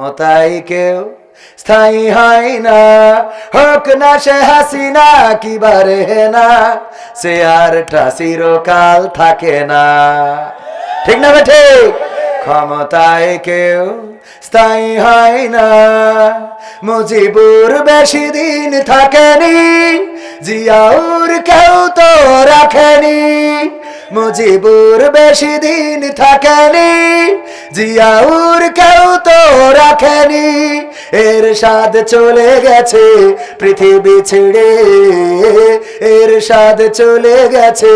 ক্ষমতায় কেউ স্থায়ী হয় না, হোক না সে হাসিনা কিবা রেহেনা, চেয়ারটা চিরকাল থাকে না। ঠিক না বেঠে? ক্ষমতায় কেউ স্থায়ী হয় না, মুজিবুর বেশি দিন থাকেনি, জিয়াউর কেউ তো রাখেনি। মুজিবুর বেশি দিন থাকেনি, জিয়াউর কেউ তো রাখেনি। এরশাদ চলে গেছে পৃথিবী ছেড়ে, এরশাদ চলে গেছে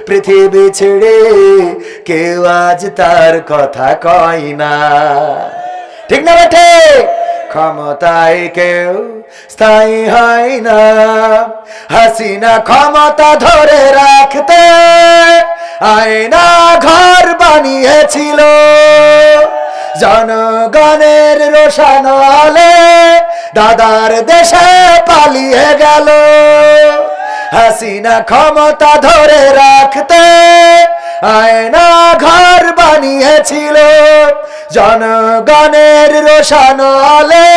পৃথিবী ছেড়ে, কেউ আজ তার কথা কয় না। ঠিক না বেঠে? ক্ষমতায় কেউ স্থায়ী হয় না, হাসিনা ক্ষমতা ধরে রাখতে আয়না ঘর বানিয়েছিল, জনগণের রোশন আলো দাদার দেশে পালিয়ে গেল। হাসিনা ক্ষমতা ধরে রাখতে আয়না ঘর বানিয়েছিল, জনগণের রোশন আলো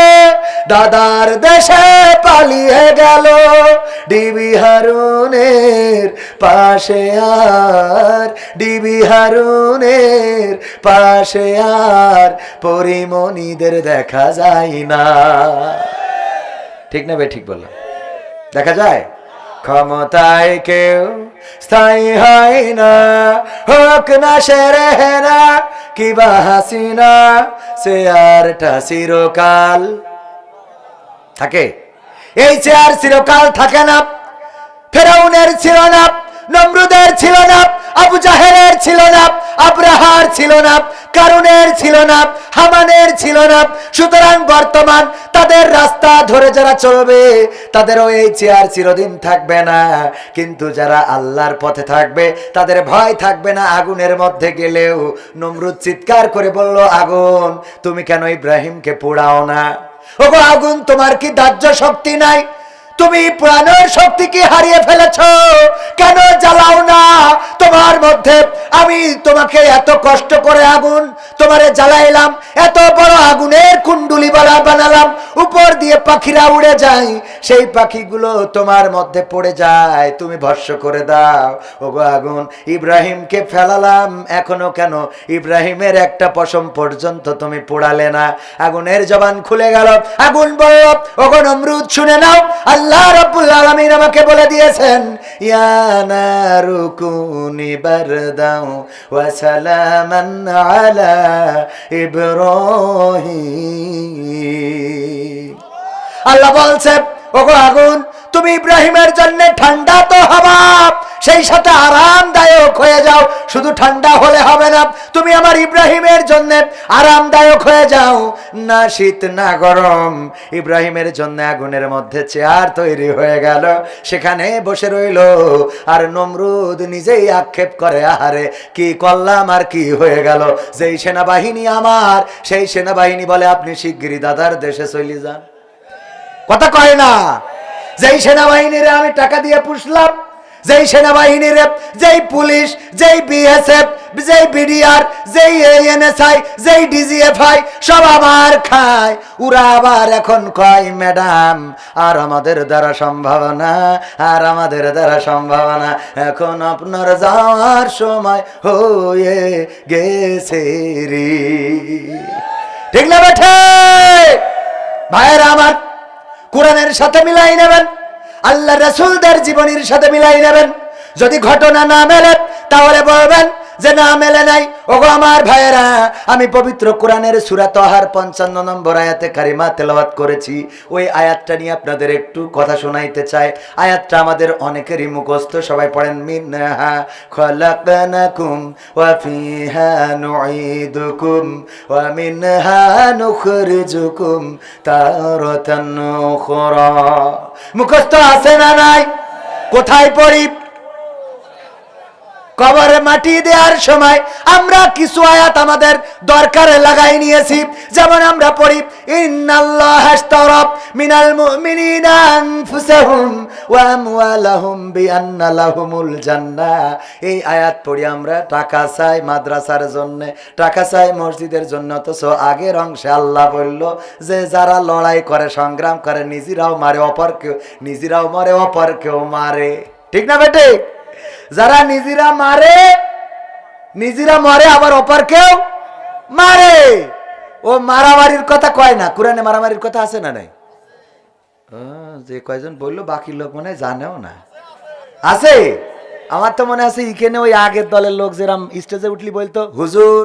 দাদার দেশে পালিয়ে গেল। ডিবি হারুনের পাশে আর, ডিবি হারুনের পাশে আর পরিমণিদের দেখা যায় না। ঠিক না বে? ঠিক বললাম? দেখা যায়? ক্ষমতায় কেউ স্থায়ী হয় না, হোক না সে রেহেনা কিবা হাসিনা, চেয়ারটা চিরকাল থাকে। এই চেয়ার চিরকাল থাকে না। ফেরাউনের ছিল না, নমরুদের ছিল না, আবু জাহেলের ছিল না, আব্রাহার ছিল না, কারুনের ছিল না, হামানের ছিল না। সুতরাং বর্তমান তাদের রাস্তা ধরে যারা চলবে তাদেরও এই চেয়ার চিরদিন থাকবে না, কিন্তু যারা আল্লাহর পথে থাকবে তাদের ভয় থাকবে না আগুনের মধ্যে গেলেও। নমরুদ চিৎকার করে বলল, আগুন তুমি কেন ইব্রাহিমকে পোড়াও না? ওগো আগুন, তোমার কি দাহ্য শক্তি নাই? তুমি পুরানোর শক্তি কি হারিয়ে ফেলেছ? কেন জ্বালাও না? তোমার মধ্যে আমি তোমাকে এত কষ্ট করে আগুন তোমারে জ্বালাইলাম, এত বড় আগুনের কুণ্ডুলি বানালাম, উপর দিয়ে পাখিরা উড়ে যায়, সেই পাখিগুলো তোমার মধ্যে পড়ে যায়, তুমি ভস্ম করে দাও। ওগো আগুন, ইব্রাহিমকে ফেলালাম, এখনো কেন ইব্রাহিমের একটা পশম পর্যন্ত তুমি পোড়ালে না? আগুনের জবান খুলে গেল। আগুন বলল, ওগো নমরুদ শুনে নাও, আল্লাহ রাব্বুল আলামিন আমাকে বলে দিয়েছেন, ইয়া নারু কুনি বারদাও ওয়া সালামান আলা ইব্রাহিম। আল্লাহ বলছে, ওগো আগুন, তুমি ইব্রাহিমের জন্য ঠান্ডা তো হবা, সেই সাথে আরামদায়ক হয়ে যাও। শুধু ঠান্ডা হলে হবে না, তুমি আমার ইব্রাহিমের জন্য আরামদায়ক হয়ে যাও, না শীত না গরম। ইব্রাহিমের জন্য আগুনের মধ্যে চেয়ার তৈরি হয়ে গেল, সেখানে বসে রইল। আর নমরুদ নিজেই আক্ষেপ করে, আহারে কি করলাম আর কি হয়ে গেল। যেই সেনাবাহিনী আমার, সেই সেনাবাহিনী বলে আপনি শিগগিরই দাদার দেশে চলে যান। কথা কয় না? যেই সেনাবাহিনীরে আমি টাকা দিয়ে পুষলাম, যেই সেনাবাহিনীর, যেই পুলিশ, যেই বিএসএফ, যেই বিডিআর, যেই এএনএসআই, যেই ডিজিএফআই সব আমার খায়, ওরা আবার এখন কয় ম্যাডাম আর আমাদের দ্বারা সম্ভব না, আর আমাদের দ্বারা সম্ভব না, এখন আপনার যাওয়ার সময় হয়ে গেছে রে। ঠিক না বেঠে? ভাইয়েরা আমার, কোরআনের সাথে মিলাই নেবেন, আল্লাহ রাসূলদের জীবনীর সাথে মিলাই নেবেন। যদি ঘটনা না মেলে তাহলে বলবেন যে না মেলে নাই। ওগো আমার ভাইয়েরা, আমি পবিত্র কোরআনের সূরা তাহার 55 নম্বর আয়াতে কারিমা তেলাওয়াত করেছি। ওই আয়াতটা নিয়ে আপনাদের একটু কথা শোনাইতে চাই। আয়াতটা আমাদের অনেকেরই মুখস্থ, সবাই পড়েন, মিনহা খলাকনাকুম ওয়া ফিহা নুঈদুকুম ওয়া মিনহা নুখরিজুকুম তারাতান উখরা। মুখস্থ আছে না নাই? কোথায় পড়ি? কবরে মাটি দেওয়ার সময় আমরা কিছু আয়াত আমাদের দরকারে লাগাই নিয়েছি। যেমন আমরা পড়ি ইন্নাল্লাহা আশতারা মিনাল মুমিনিনা আনফুসাহুম ওয়া আমওয়ালাহুম বিআন্না লাহুমুল জান্নাহ। এই আয়াত পড়ি আমরা টাকা চাই মাদ্রাসার জন্য, টাকা চাই মসজিদের জন্য, তো আগের অংশে আল্লাহ বলল যে যারা লড়াই করে সংগ্রাম করে নিজেরাও মারে অপরকেও, নিজেরাও মরে অপরকেও মারে। ঠিক না বেটে? যারা নিজেরা মারে, নিজেরা মরে আবার অপরকেও মারে। ও মারামারির কথা কয় না, কোরআনে মারামারির কথা আছে না নাই? যে কয়জন বললো বাকি লোক মনে হয় জানেও না। আছে? আমার তো মনে আছে এখানে ওই আগের দলের লোক যেরকম স্টেজে উঠলি বলতো হুজুর